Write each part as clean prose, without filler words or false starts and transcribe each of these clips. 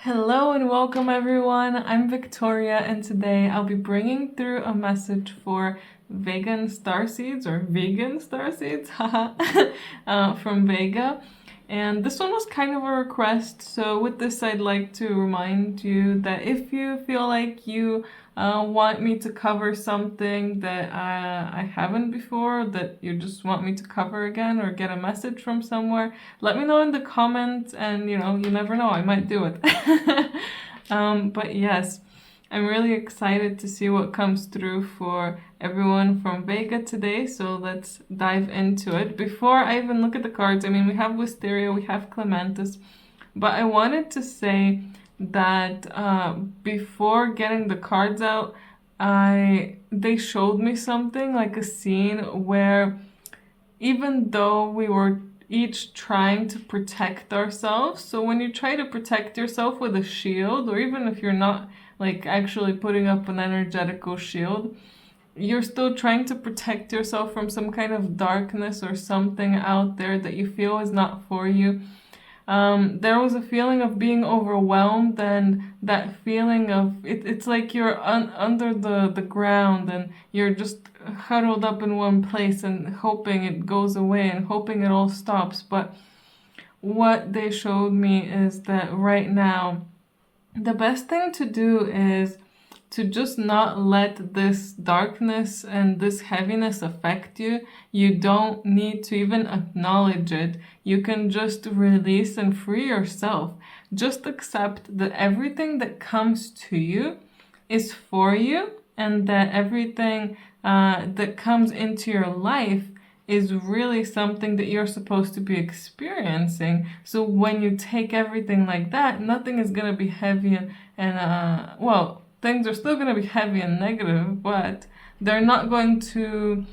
Hello and welcome everyone. I'm Victoria and today I'll be bringing through a message for vegan starseeds or vegan starseeds from Vega. And this one was kind of a request, so with this I'd like to remind you that if you feel like you want me to cover something that I haven't before, that you just want me to cover again or get a message from somewhere, let me know in the comments and you never know, I might do it. But yes, I'm really excited to see what comes through for everyone from Vega today, so let's dive into it. Before I even look at the cards, we have Wisteria, we have Clementis, but I wanted to say that before getting the cards out, they showed me something, like a scene where even though we were each trying to protect ourselves, so when you try to protect yourself with a shield, or even if you're not like actually putting up an energetical shield, you're still trying to protect yourself from some kind of darkness or something out there that you feel is not for you. There was a feeling of being overwhelmed, and that feeling of it's like you're under the ground and you're just huddled up in one place and hoping it goes away and hoping it all stops. But what they showed me is that right now the best thing to do is to just not let this darkness and this heaviness affect you. You don't need to even acknowledge it. You can just release and free yourself. Just accept that everything that comes to you is for you, and that everything that comes into your life is really something that you're supposed to be experiencing. So when you take everything like that, nothing is going to be heavy and well, things are still going to be heavy and negative, but they're not going to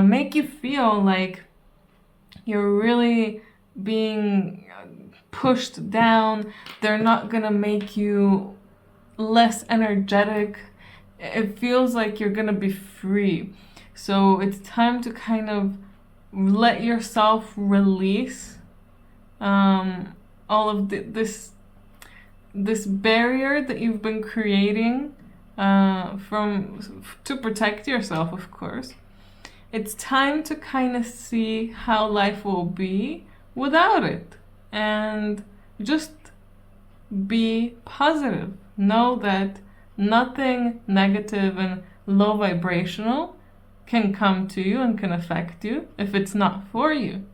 make you feel like you're really being pushed down. They're not going to make you less energetic. It feels like you're going to be free. So it's time to kind of let yourself release all of this barrier that you've been creating to protect yourself, of course. It's time to kind of see how life will be without it, and just be positive. Know that nothing negative and low vibrational can come to you and can affect you if it's not for you.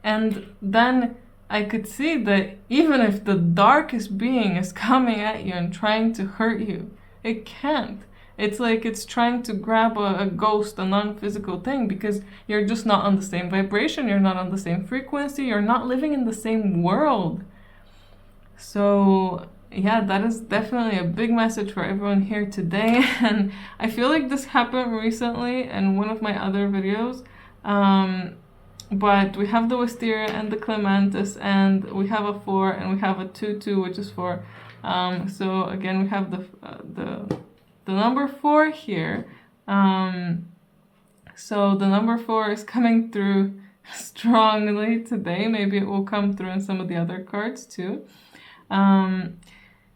And then I could see that even if the darkest being is coming at you and trying to hurt you, it can't. It's like it's trying to grab a ghost, a non-physical thing, because you're just not on the same vibration, you're not on the same frequency, you're not living in the same world. So yeah, that is definitely a big message for everyone here today. And I feel like this happened recently in one of my other videos. But we have the Wisteria and the Clementis, and we have a 4 and we have a 2-2, which is 4. So again, we have the number 4 here. So the number 4 is coming through strongly today. Maybe it will come through in some of the other cards too.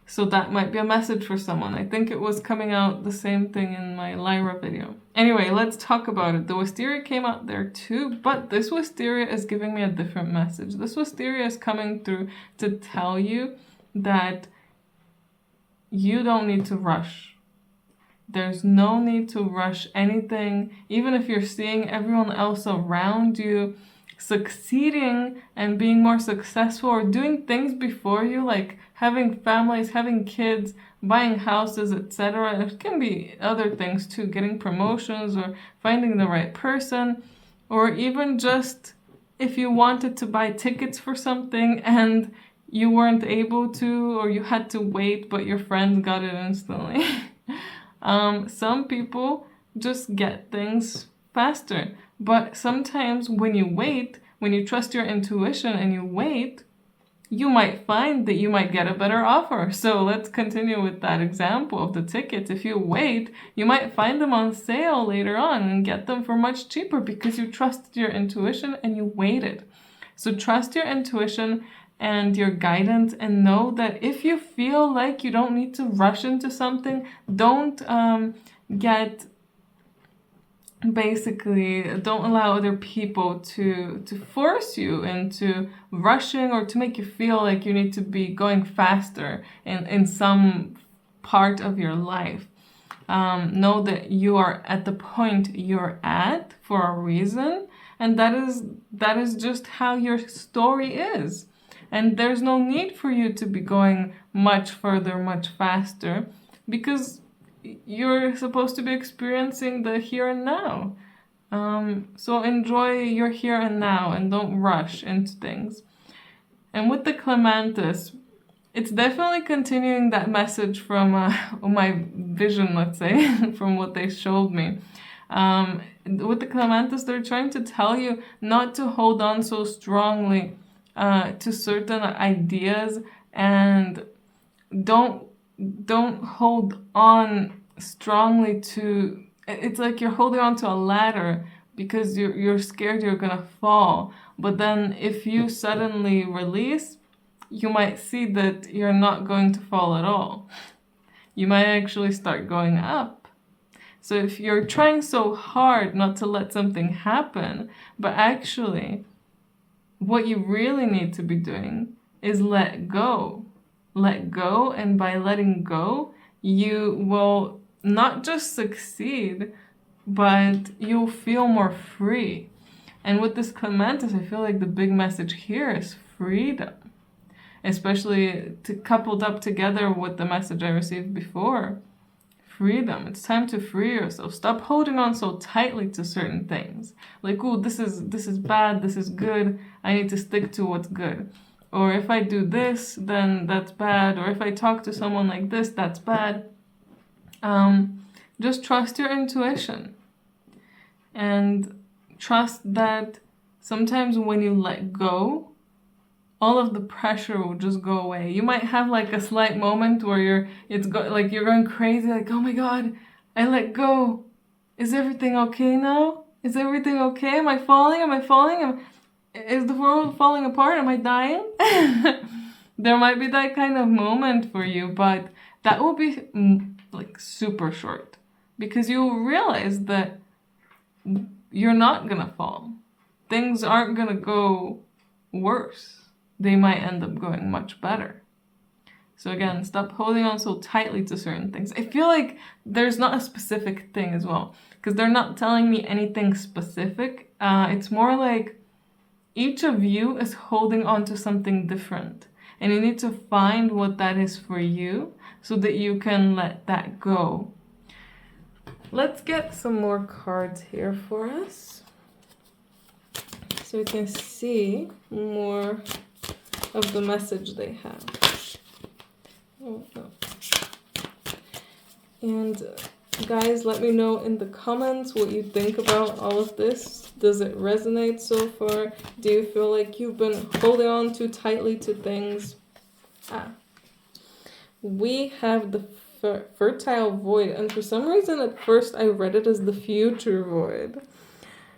So that might be a message for someone. I think it was coming out the same thing in my Lyra video. Anyway, let's talk about it. The Wisteria came out there too, but this Wisteria is giving me a different message. This Wisteria is coming through to tell you that you don't need to rush. There's no need to rush anything. Even if you're seeing everyone else around you succeeding and being more successful or doing things before you, like having families, having kids, buying houses, etc. It can be other things too, getting promotions or finding the right person, or even just if you wanted to buy tickets for something and you weren't able to, or you had to wait but your friends got it instantly. Some people just get things faster, but sometimes when you wait, when you trust your intuition and you wait, you might find that you might get a better offer. So let's continue with that example of the tickets. If you wait, you might find them on sale later on and get them for much cheaper because you trusted your intuition and you waited. So trust your intuition and your guidance, and know that if you feel like you don't need to rush into something, don't get basically don't allow other people to force you into rushing or to make you feel like you need to be going faster in some part of your life. Know that you are at the point you're at for a reason, and that is just how your story is. And there's no need for you to be going much further, much faster, because you're supposed to be experiencing the here and now. So enjoy your here and now and don't rush into things. And with the clematis, it's definitely continuing that message from my vision, let's say, from what they showed me. With the clematis, they're trying to tell you not to hold on so strongly to certain ideas, and don't hold on strongly to. It's like you're holding on to a ladder because you're scared you're gonna fall. But then if you suddenly release, you might see that you're not going to fall at all. You might actually start going up. So if you're trying so hard not to let something happen, but actually what you really need to be doing is let go. Let go, and by letting go, you will not just succeed, but you'll feel more free. And with this clematis, I feel like the big message here is freedom. Especially coupled up together with the message I received before. Freedom. It's time to free yourself. Stop holding on so tightly to certain things. Like, oh, this is bad, this is good, I need to stick to what's good. Or if I do this, then that's bad. Or if I talk to someone like this, that's bad. Just trust your intuition. And trust that sometimes when you let go, all of the pressure will just go away. You might have like a slight moment where you're going crazy, like, oh my God, I let go. Is everything okay now? Is everything okay? Am I falling? Is the world falling apart? Am I dying? There might be that kind of moment for you, but that will be like super short, because you'll realize that you're not gonna fall. Things aren't gonna go worse. They might end up going much better. So again, stop holding on so tightly to certain things. I feel like there's not a specific thing as well, because they're not telling me anything specific. It's more like each of you is holding on to something different, and you need to find what that is for you so that you can let that go. Let's get some more cards here for us so we can see more of the message they have. Oh, no. And guys, let me know in the comments what you think about all of this. Does it resonate so far? Do you feel like you've been holding on too tightly to things? We have the fertile void, and for some reason at first I read it as the future void.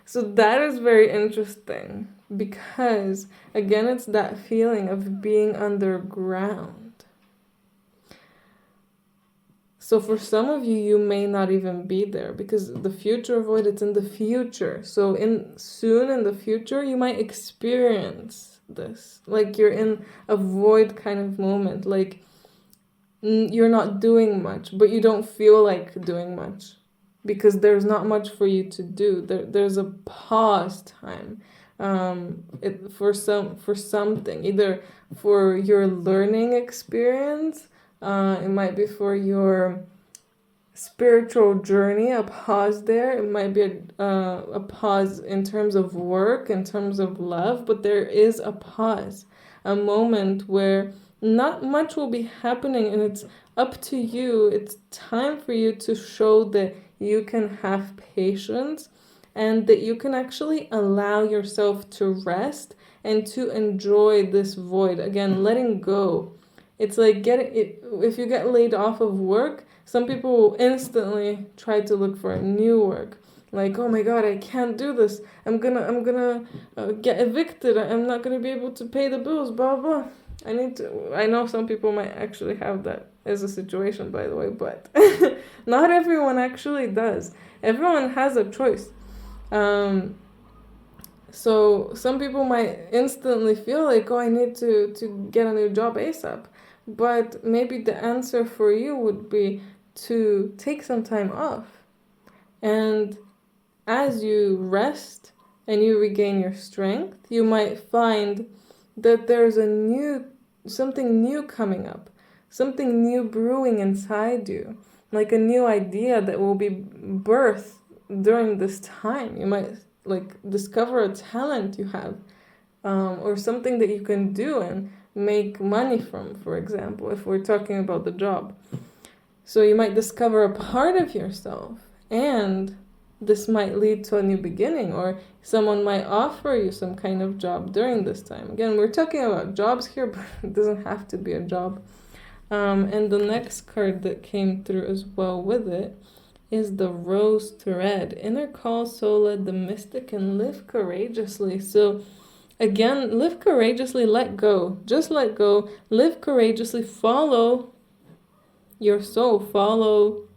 So that is very interesting, because again, it's that feeling of being underground. So for some of you, you may not even be there, because the future void, it's in the future. So soon in the future, you might experience this. Like you're in a void kind of moment. Like you're not doing much, but you don't feel like doing much, because there's not much for you to do. There's a pause time for something, either for your learning experience, it might be for your spiritual journey, a pause there. It might be a pause in terms of work, in terms of love, but there is a pause, a moment where not much will be happening, and it's up to you. It's time for you to show that you can have patience, and that you can actually allow yourself to rest and to enjoy this void. Again, letting go. It's like if you get laid off of work, some people will instantly try to look for a new work. Like, oh my God, I can't do this. I'm gonna get evicted. I'm not gonna be able to pay the bills. Blah blah. I know some people might actually have that as a situation, by the way, but not everyone actually does. Everyone has a choice. So some people might instantly feel like, oh, I need to get a new job ASAP. But maybe the answer for you would be to take some time off. And as you rest and you regain your strength, you might find that there's something new coming up, something new brewing inside you, like a new idea that will be birthed during this time. You might like discover a talent you have, or something that you can do and make money from, for example, if we're talking about the job. So you might discover a part of yourself, and this might lead to a new beginning, or someone might offer you some kind of job during this time. Again, we're talking about jobs here, but it doesn't have to be a job. And the next card that came through as well with it is the Rose Thread. Inner call, soul led, the mystic, and live courageously. So again, live courageously, let go. Just let go. Live courageously, follow your soul, follow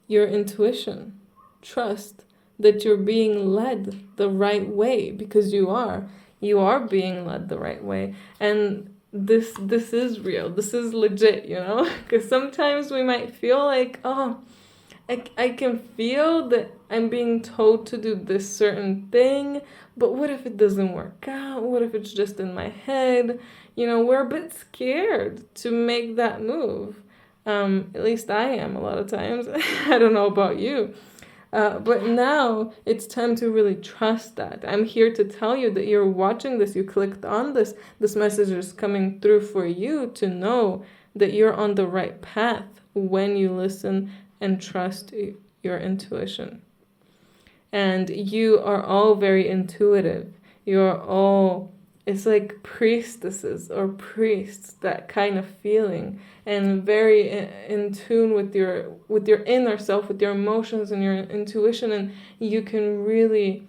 your intuition. Trust that you're being led the right way, because you are. You are being led the right way. And this is real. This is legit, you know? Because sometimes we might feel like, oh, I can feel that I'm being told to do this certain thing, but what if it doesn't work out? What if it's just in my head? You know, we're a bit scared to make that move. At least I am a lot of times. I don't know about you. But now it's time to really trust that. I'm here to tell you that you're watching this, you clicked on this. This message is coming through for you to know that you're on the right path when you listen and trust your intuition. And you are all very intuitive. You're all, it's like priestesses or priests, that kind of feeling, and very in tune with your inner self, with your emotions and your intuition, and you can really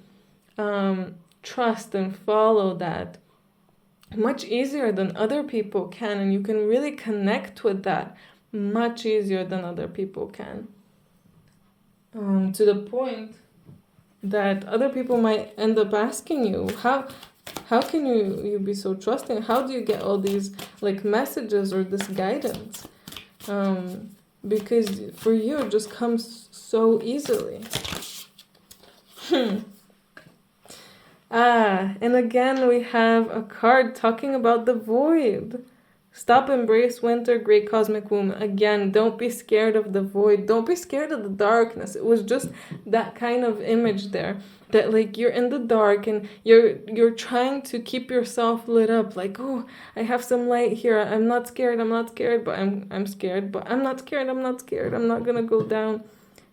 trust and follow that much easier than other people can, and you can really connect with that much easier than other people can, to the point that other people might end up asking you, how can you be so trusting? How do you get all these like messages or this guidance? Because for you it just comes so easily. And again we have a card talking about the void. Stop, embrace winter, great cosmic womb. Again, don't be scared of the void. Don't be scared of the darkness. It was just that kind of image there. That like you're in the dark and you're trying to keep yourself lit up. Like, oh, I have some light here. I'm not scared, but I'm scared, but I'm not scared. I'm not gonna go down.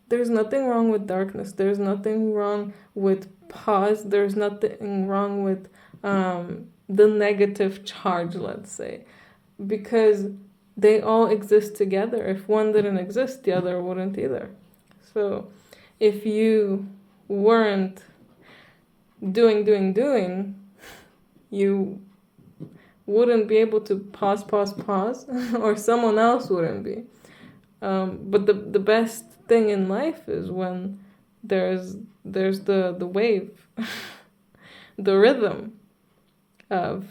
There's nothing wrong with darkness. There's nothing wrong with pause. There's nothing wrong with the negative charge, let's say. Because they all exist together. If one didn't exist, the other wouldn't either. So if you weren't doing, you wouldn't be able to pause, or someone else wouldn't be. But the best thing in life is when there's the wave, the rhythm of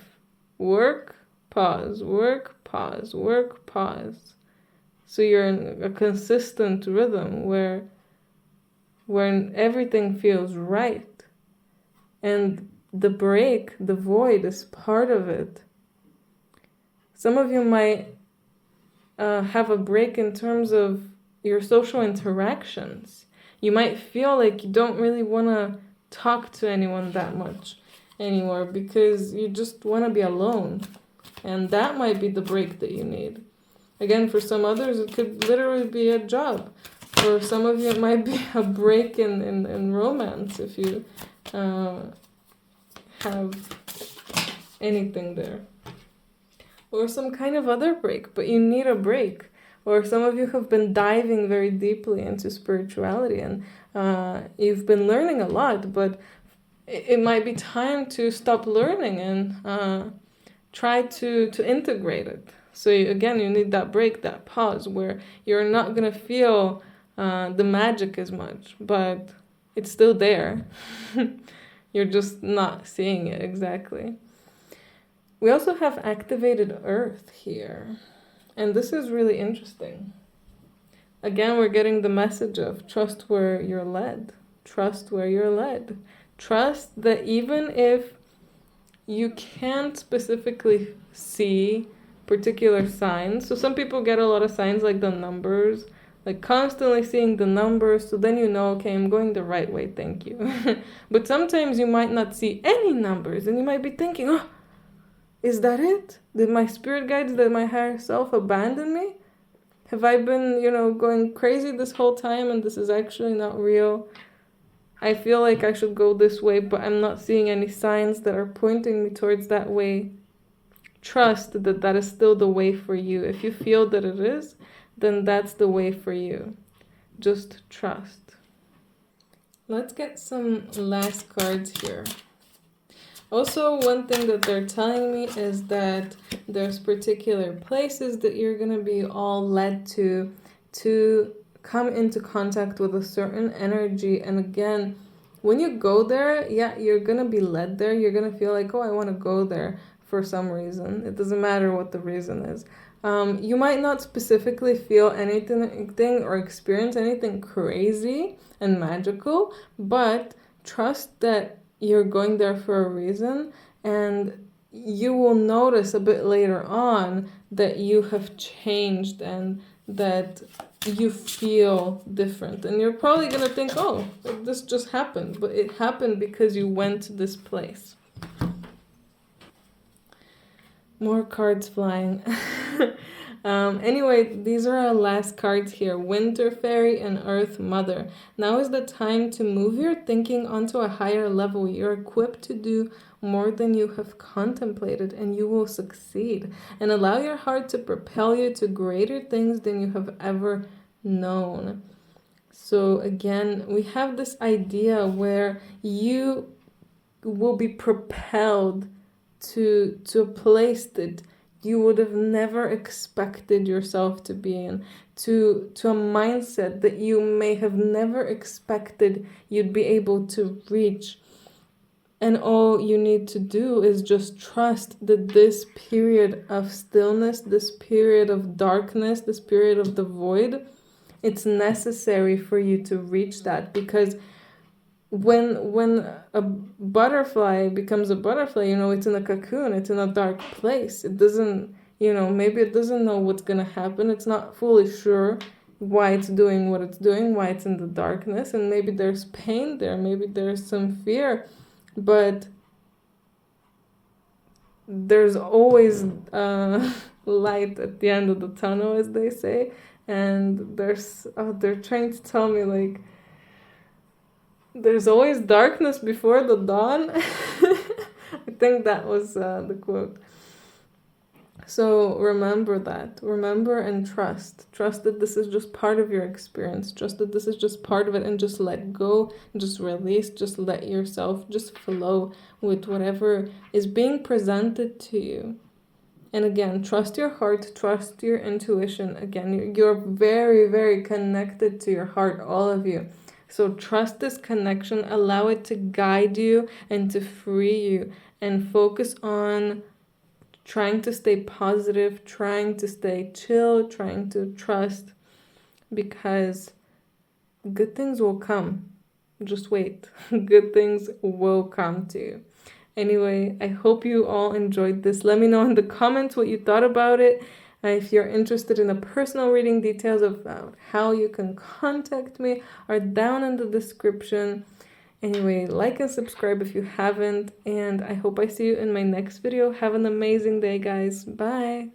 work, pause, work, pause, work, pause. So you're in a consistent rhythm where everything feels right. And the break, the void is part of it. Some of you might have a break in terms of your social interactions. You might feel like you don't really want to talk to anyone that much anymore because you just want to be alone. And that might be the break that you need. Again, for some others, it could literally be a job. For some of you, it might be a break in romance if you have anything there. Or some kind of other break, but you need a break. or some of you have been diving very deeply into spirituality, and you've been learning a lot, but it might be time to stop learning and try to integrate it. So again, you need that break, that pause, where you're not gonna feel the magic as much, but it's still there. You're just not seeing it exactly. We also have activated Earth here, and this is really interesting. Again, we're getting the message of trust where you're led. Trust where you're led. Trust that even if you can't specifically see particular signs, so some people get a lot of signs like the numbers, like constantly seeing the numbers, so then you know, okay, I'm going the right way, thank you. But sometimes you might not see any numbers, and you might be thinking, oh, is that it? Did my spirit guides, did my higher self abandon me? Have I been, going crazy this whole time and this is actually not real? I feel like I should go this way, but I'm not seeing any signs that are pointing me towards that way. Trust that that is still the way for you. If you feel that it is, then that's the way for you. Just trust. Let's get some last cards here. Also, one thing that they're telling me is that there's particular places that you're going to be all led to come into contact with a certain energy. And again, when you go there, yeah, you're going to be led there. You're going to feel like, oh, I want to go there for some reason. It doesn't matter what the reason is. You might not specifically feel anything or experience anything crazy and magical, but trust that you're going there for a reason, and you will notice a bit later on that you have changed and that you feel different. And you're probably going to think, oh, this just happened. But it happened because you went to this place. More cards flying. Anyway, these are our last cards here. Winter Fairy and Earth Mother. Now is the time to move your thinking onto a higher level. You're equipped to do more than you have contemplated, and you will succeed. And allow your heart to propel you to greater things than you have ever known. So again, we have this idea where you will be propelled to a place that you would have never expected yourself to be in, to a mindset that you may have never expected you'd be able to reach. And all you need to do is just trust that this period of stillness, this period of darkness, this period of the void, it's necessary for you to reach that. Because when a butterfly becomes a butterfly, it's in a cocoon, it's in a dark place. It doesn't, maybe it doesn't know what's gonna happen. It's not fully sure why it's doing what it's doing, why it's in the darkness, and maybe there's pain there, maybe there's some fear, but there's always light at the end of the tunnel, as they say. And they're trying to tell me, like, there's always darkness before the dawn. I think that was the quote. So remember that. Remember and trust. Trust that this is just part of your experience. Trust that this is just part of it, and just let go, just release, just let yourself just flow with whatever is being presented to you. And again, trust your heart, trust your intuition. Again, you're very, very connected to your heart, all of you. So trust this connection, allow it to guide you and to free you, and focus on trying to stay positive, trying to stay chill, trying to trust, because good things will come. Just wait. Good things will come to you. Anyway, I hope you all enjoyed this. Let me know in the comments what you thought about it. If you're interested in the personal reading, details about how you can contact me are down in the description. Anyway, like and subscribe if you haven't, and I hope I see you in my next video. Have an amazing day, guys. Bye!